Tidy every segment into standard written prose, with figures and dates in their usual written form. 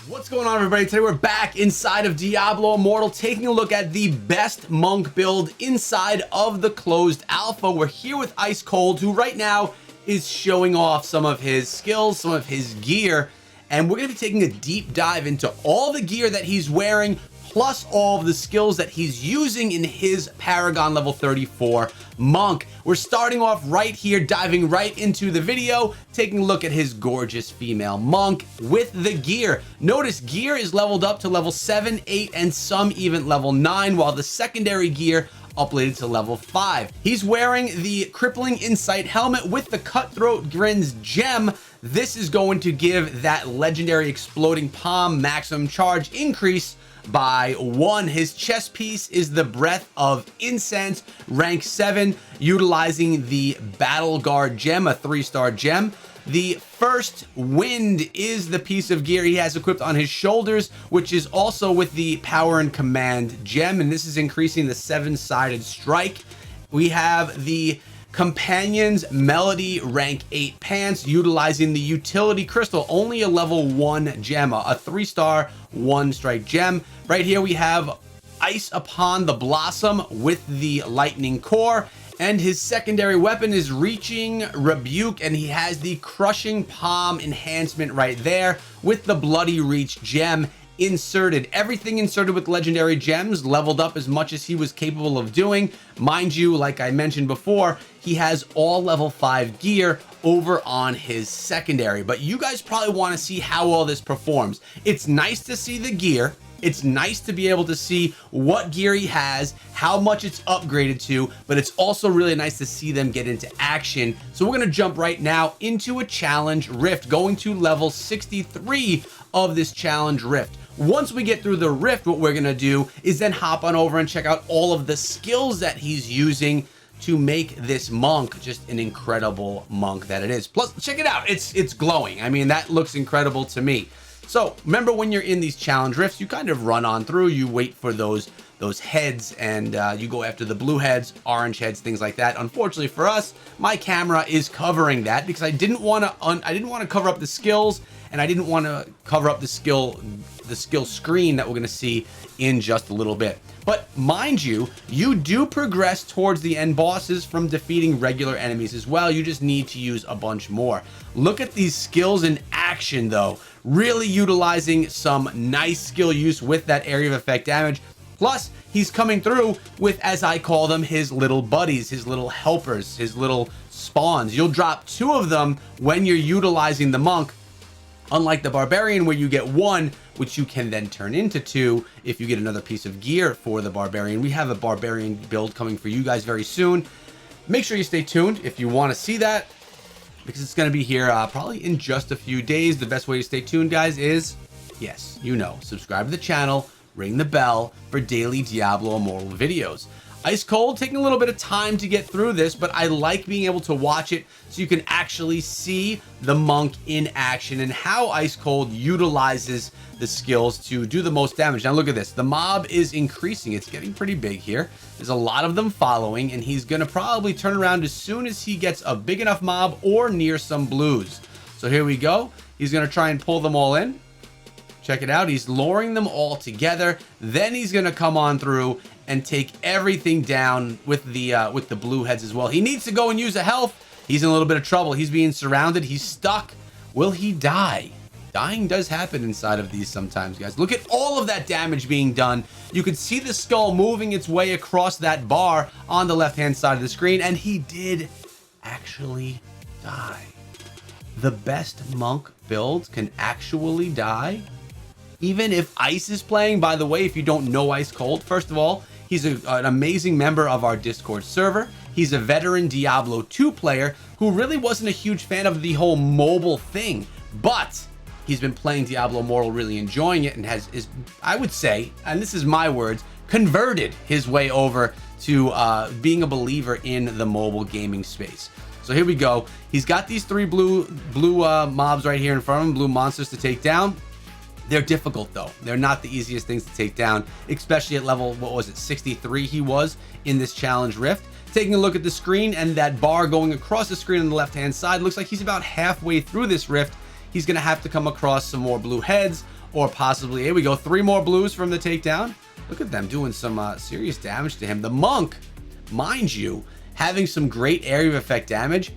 What's going on, everybody? Today we're back inside of Diablo Immortal, taking a look at the best monk build inside of the closed alpha. We're here with Ice Cold, who right now is showing off some of his skills, some of his gear, and we're going to be taking a deep dive into all the gear that he's wearing, plus all of the skills that he's using in his Paragon level 34 monk. We're starting off right here, diving right into the video, taking a look at his gorgeous female monk with the gear. Notice gear is leveled up to level 7, 8, and some even level 9, while the secondary gear upgraded to level 5. He's wearing the Crippling Insight helmet with the Cutthroat Grins gem. This is going to give that legendary Exploding Palm maximum charge increase by 1. His chest piece is the Breath of Incense, rank 7, utilizing the Battle Guard gem, a 3-star gem. The First Wind is the piece of gear he has equipped on his shoulders, which is also with the Power and Command gem, and this is increasing the 7-sided strike. We have the Companion's Melody rank 8 pants, utilizing the Utility Crystal, only a level 1 gem, a 3-star 1-strike gem. Right here we have Ice Upon the Blossom with the Lightning Core, and his secondary weapon is Reaching Rebuke, and he has the Crushing Palm enhancement right there with the Bloody Reach gem inserted. Everything inserted with legendary gems leveled up as much as he was capable of doing. Mind you, like I mentioned before, he has all level 5 gear over on his secondary, but you guys probably want to see how all this performs. It's nice to see the gear. It's nice to be able to see what gear he has, how much it's upgraded to, but it's also really nice to see them get into action. So we're going to jump right now into a challenge rift, going to level 63 of this challenge rift. Once we get through the rift, what we're going to do is then hop on over and check out all of the skills that he's using to make this monk just an incredible monk that it is. Plus, check it out. It's glowing. I mean, that looks incredible to me. So remember, when you're in these challenge rifts, you kind of run on through, you wait for those heads, and you go after the blue heads, orange heads, things like that. Unfortunately for us, my camera is covering that because I didn't want to cover up the skills, and I didn't want to cover up the skill screen that we're going to see in just a little bit. But mind you, you do progress towards the end bosses from defeating regular enemies as well. You just need to use a bunch more. Look at these skills in action though, really utilizing some nice skill use with that area of effect damage. Plus, he's coming through with, as I call them, his little buddies, his little helpers, his little spawns. You'll drop 2 of them when you're utilizing the monk, unlike the barbarian where you get 1, which you can then turn into 2 if you get another piece of gear for the barbarian. We have a barbarian build coming for you guys very soon. Make sure you stay tuned if you want to see that, because it's going to be here probably in just a few days. The best way to stay tuned, guys, is, yes, you know, subscribe to the channel, ring the bell for daily Diablo Immortal videos. Ice Cold, taking a little bit of time to get through this, but I like being able to watch it so you can actually see the monk in action and how Ice Cold utilizes the skills to do the most damage. Now look at this. The mob is increasing. It's getting pretty big here. There's a lot of them following, and he's going to probably turn around as soon as he gets a big enough mob or near some blues. So here we go. He's going to try and pull them all in. Check it out. He's luring them all together. Then he's going to come on through and take everything down with the blue heads as well. He needs to go and use a health. He's in a little bit of trouble. He's being surrounded. He's stuck. Will he die? Dying does happen inside of these sometimes, guys. Look at all of that damage being done. You could see the skull moving its way across that bar on the left-hand side of the screen, and he did actually die. The best monk build can actually die. Even if Ice is playing. By the way, if you don't know Ice Cold, first of all, he's an amazing member of our Discord server. He's a veteran Diablo 2 player who really wasn't a huge fan of the whole mobile thing, but he's been playing Diablo Immortal, really enjoying it, and is, I would say, and this is my words, converted his way over to being a believer in the mobile gaming space. So here we go. He's got these 3 blue mobs right here in front of him, blue monsters to take down. They're difficult though. They're not the easiest things to take down, especially at level, what was it, 63 he was in this challenge rift. Taking a look at the screen and that bar going across the screen on the left hand side, looks like he's about halfway through this rift. He's going to have to come across some more blue heads, or possibly, here we go, 3 more blues from the takedown. Look at them doing some serious damage to him. The monk, mind you, having some great area of effect damage.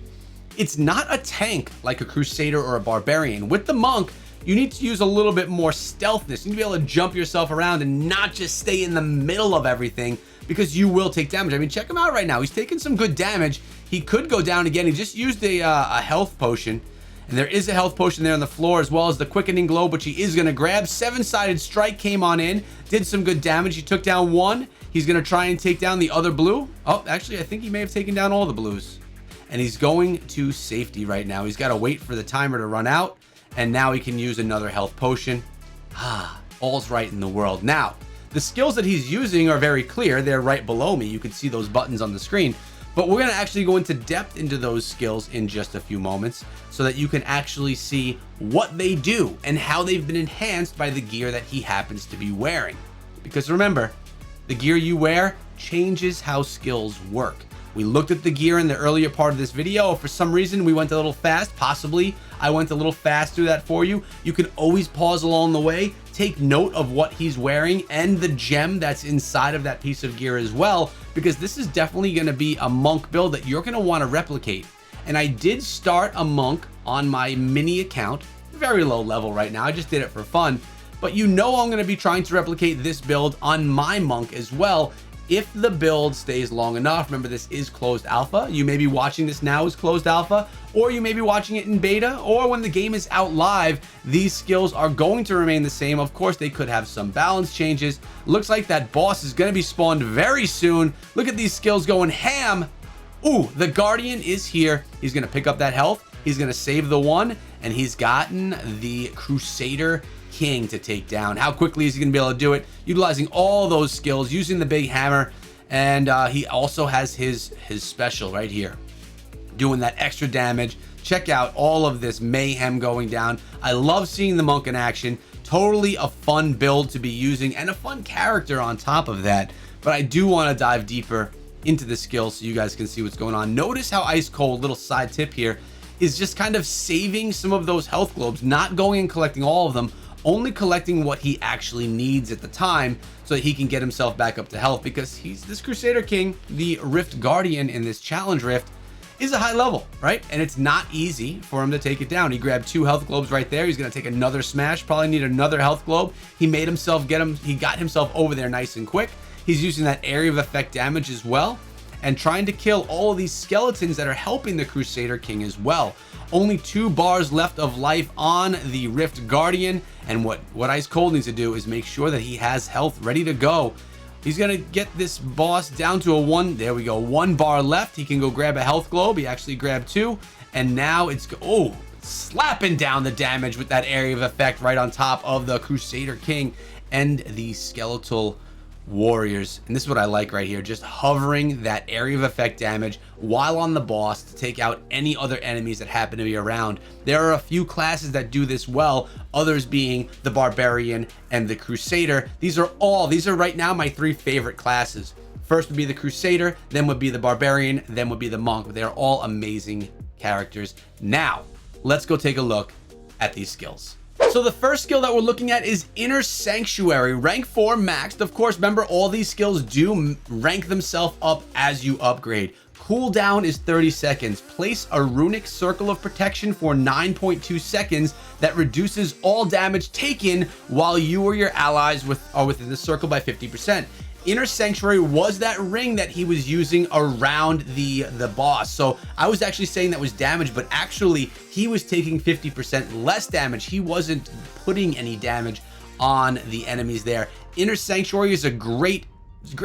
It's not a tank like a crusader or a barbarian. With the monk, you need to use a little bit more stealthness. You need to be able to jump yourself around and not just stay in the middle of everything, because you will take damage. I mean, check him out right now. He's taking some good damage. He could go down again. He just used a health potion, and there is a health potion there on the floor, as well as the quickening glow, which he is going to grab. 7-sided strike came on in, did some good damage. He took down 1. He's going to try and take down the other blue. Oh, actually, I think he may have taken down all the blues. And he's going to safety right now. He's got to wait for the timer to run out, and now he can use another health potion. All's right in the world. Now, the skills that he's using are very clear. They're right below me. You can see those buttons on the screen. But we're going to actually go into depth into those skills in just a few moments, so that you can actually see what they do and how they've been enhanced by the gear that he happens to be wearing. Because remember, the gear you wear changes how skills work. We looked at the gear in the earlier part of this video. If for some reason we went a little fast, possibly I went a little fast through that for you, you can always pause along the way, take note of what he's wearing and the gem that's inside of that piece of gear as well, because this is definitely going to be a monk build that you're going to want to replicate. And I did start a monk on my mini account, very low level right now. I just did it for fun, but you know I'm going to be trying to replicate this build on my monk as well, if the build stays long enough. Remember, this is closed alpha. You may be watching this now as closed alpha, or you may be watching it in beta, or when the game is out live. These skills are going to remain the same. Of course, they could have some balance changes. Looks like that boss is going to be spawned very soon. Look at these skills going ham. Ooh, the Guardian is here. He's going to pick up that health. He's going to save the 1, and he's gotten the Crusader King to take down. How quickly is he going to be able to do it? Utilizing all those skills, using the big hammer, and he also has his special right here, doing that extra damage. Check out all of this mayhem going down. I love seeing the monk in action. Totally a fun build to be using, and a fun character on top of that. But I do want to dive deeper into the skills so you guys can see what's going on. Notice how ice cold, little side tip here, is just kind of saving some of those health globes, not going and collecting all of them, only collecting what he actually needs at the time, so that he can get himself back up to health, because he's this Crusader King. The Rift Guardian in this challenge rift is a high level, right? And it's not easy for him to take it down. He grabbed 2 health globes right there. He's going to take another smash, probably need another health globe. He made himself he got himself over there nice and quick. He's using that area of effect damage as well, and trying to kill all of these skeletons that are helping the Crusader King as well. Only 2 bars left of life on the Rift Guardian, and what Ice Cold needs to do is make sure that he has health ready to go. He's gonna get this boss down to a 1. There we go, 1 bar left. He can go grab a health globe. He actually grabbed 2, and now it's slapping down the damage with that area of effect right on top of the Crusader King and the skeletal warriors. And this is what I like right here, just hovering that area of effect damage while on the boss to take out any other enemies that happen to be around. There are a few classes that do this well, others being the barbarian and the crusader. These are right now my 3 favorite classes. First would be the crusader, then would be the barbarian, then would be the monk. They are all amazing characters. Now let's go take a look at these skills. So the first skill that we're looking at is Inner Sanctuary, rank 4 maxed. Of course, remember, all these skills do rank themselves up as you upgrade. Cooldown is 30 seconds. Place a runic circle of protection for 9.2 seconds that reduces all damage taken while you or your allies are within the circle by 50%. Inner Sanctuary was that ring that he was using around the boss. So I was actually saying that was damage, but actually he was taking 50% less damage. He wasn't putting any damage on the enemies there. Inner Sanctuary is a great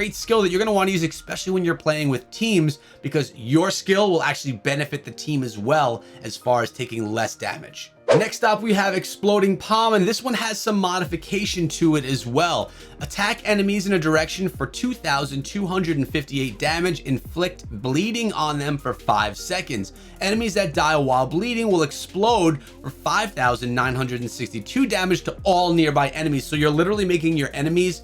skill that you're going to want to use, especially when you're playing with teams, because your skill will actually benefit the team as well as far as taking less damage. Next up, we have Exploding Palm, and this one has some modification to it as well. Attack enemies in a direction for 2,258 damage. Inflict bleeding on them for 5 seconds. Enemies that die while bleeding will explode for 5,962 damage to all nearby enemies. So you're literally making your enemies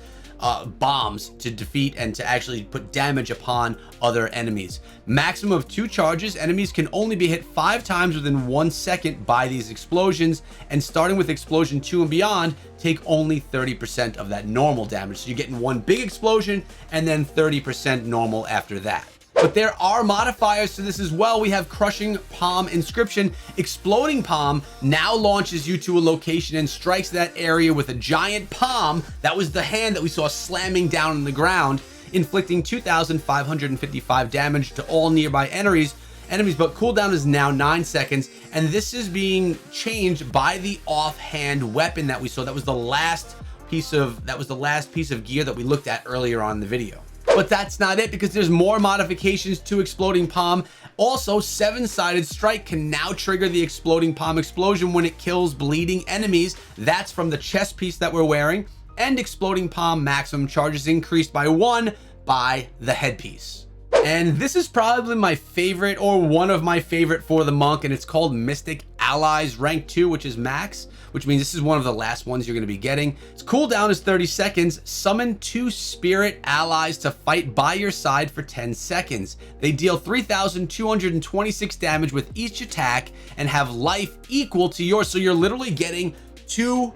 bombs to defeat and to actually put damage upon other enemies. Maximum of 2 charges. Enemies can only be hit 5 times within 1 second by these explosions, and starting with explosion 2 and beyond, take only 30% of that normal damage. So you're getting 1 big explosion and then 30% normal after that. But there are modifiers to this as well. We have Crushing Palm Inscription. Exploding Palm now launches you to a location and strikes that area with a giant palm. That was the hand that we saw slamming down on the ground, inflicting 2,555 damage to all nearby enemies, but cooldown is now 9 seconds, and this is being changed by the offhand weapon that we saw. That was the last piece of gear that we looked at earlier on in the video. But that's not it, because there's more modifications to Exploding Palm. Also, 7-sided strike can now trigger the Exploding Palm explosion when it kills bleeding enemies. That's from the chest piece that we're wearing. And Exploding Palm maximum charges increased by 1 by the headpiece. And this is probably my favorite, or one of my favorite for the monk, and it's called Mystic Allies rank 2, which is max, which means this is one of the last ones you're going to be getting. Its cooldown is 30 seconds. Summon 2 spirit allies to fight by your side for 10 seconds. They deal 3,226 damage with each attack and have life equal to yours. So you're literally getting 2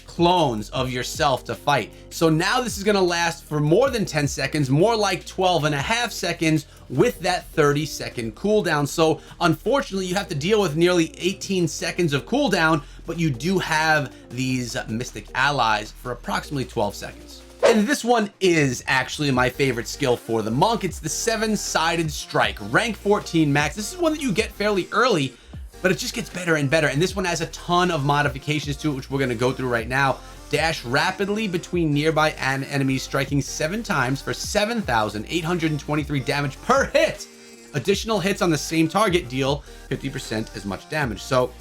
clones of yourself to fight. So now this is going to last for more than 10 seconds, more like 12.5 seconds with that 30-second cooldown. So unfortunately, you have to deal with nearly 18 seconds of cooldown, but you do have these Mystic Allies for approximately 12 seconds. And this one is actually my favorite skill for the monk. It's the 7-sided strike, rank 14 max. This is one that you get fairly early, but it just gets better and better. And this one has a ton of modifications to it, which we're going to go through right now. Dash rapidly between nearby enemies, striking 7 times for 7,823 damage per hit. Additional hits on the same target deal 50% as much damage. So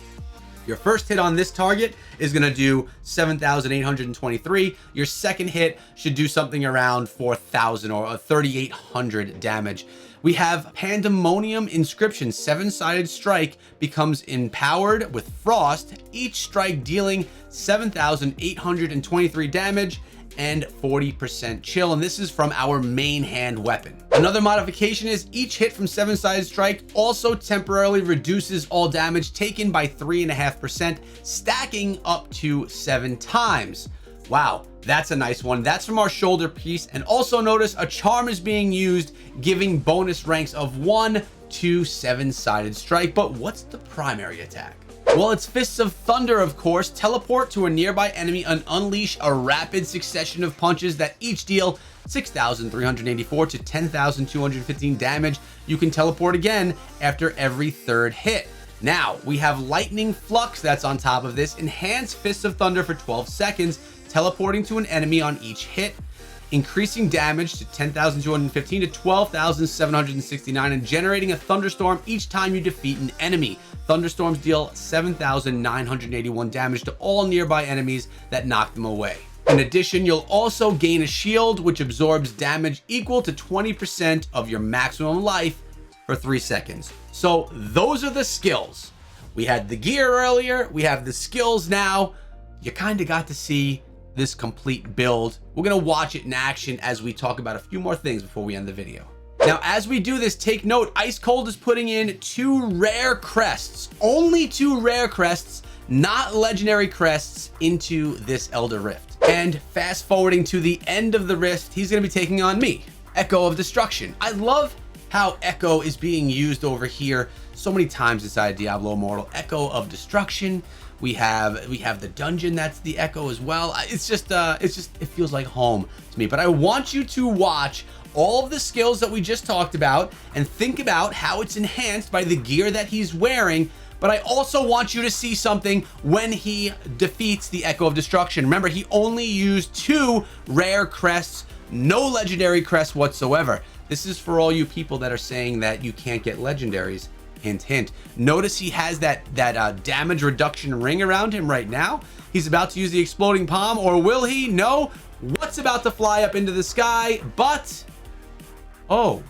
your first hit on this target is going to do 7,823. Your second hit should do something around 4,000 or 3,800 damage. We have Pandemonium Inscription. 7-sided strike becomes empowered with Frost, each strike dealing 7,823 damage and 40% chill, and this is from our main hand weapon. Another modification is each hit from 7-sided strike also temporarily reduces all damage taken by 3.5%, stacking up to 7 times. Wow, that's a nice one. That's from our shoulder piece. And also notice a charm is being used, giving bonus ranks of 1 to 7-sided strike. But what's the primary attack? Well, it's Fists of Thunder, of course. Teleport to a nearby enemy and unleash a rapid succession of punches that each deal 6,384 to 10,215 damage. You can teleport again after every 3rd hit. Now, we have Lightning Flux that's on top of this. Enhance Fists of Thunder for 12 seconds, teleporting to an enemy on each hit, increasing damage to 10,215 to 12,769, and generating a thunderstorm each time you defeat an enemy. Thunderstorms deal 7,981 damage to all nearby enemies that knock them away. In addition, you'll also gain a shield, which absorbs damage equal to 20% of your maximum life for 3 seconds. So those are the skills. We had the gear earlier, we have the skills now. You kind of got to see this complete build. We're going to watch it in action as we talk about a few more things before we end the video. Now, as we do this, take note, Ice Cold is putting in 2 rare crests, only 2 rare crests, not legendary crests, into this Elder Rift. And fast forwarding to the end of the rift, he's going to be taking on me, Echo of Destruction. I love how Echo is being used over here so many times inside Diablo Immortal. Echo of Destruction. We have the dungeon that's the Echo as well. It feels like home to me. But I want you to watch all of the skills that we just talked about and think about how it's enhanced by the gear that he's wearing. But I also want you to see something when he defeats the Echo of Destruction. Remember, he only used 2 rare crests, no legendary crests whatsoever. This is for all you people that are saying that you can't get legendaries. Hint, hint. Notice he has that damage reduction ring around him right now. He's about to use the Exploding Palm, or will he? No. What's about to fly up into the sky? But, oh,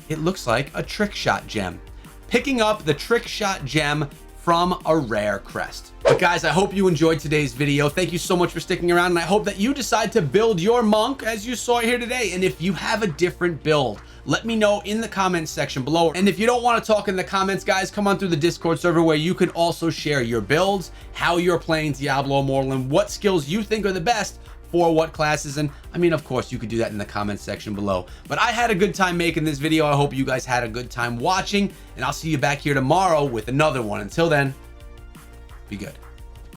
it looks like a Trick Shot gem. Picking up the Trick Shot gem from a rare crest. But guys, I hope you enjoyed today's video. Thank you so much for sticking around, and I hope that you decide to build your monk as you saw here today. And if you have a different build, let me know in the comments section below. And if you don't want to talk in the comments, guys, come on through the Discord server where you can also share your builds, how you're playing Diablo Immortal, and what skills you think are the best for what classes. And I mean, of course, you could do that in the comments section below. But I had a good time making this video. I hope you guys had a good time watching, and I'll see you back here tomorrow with another one. Until then, be good.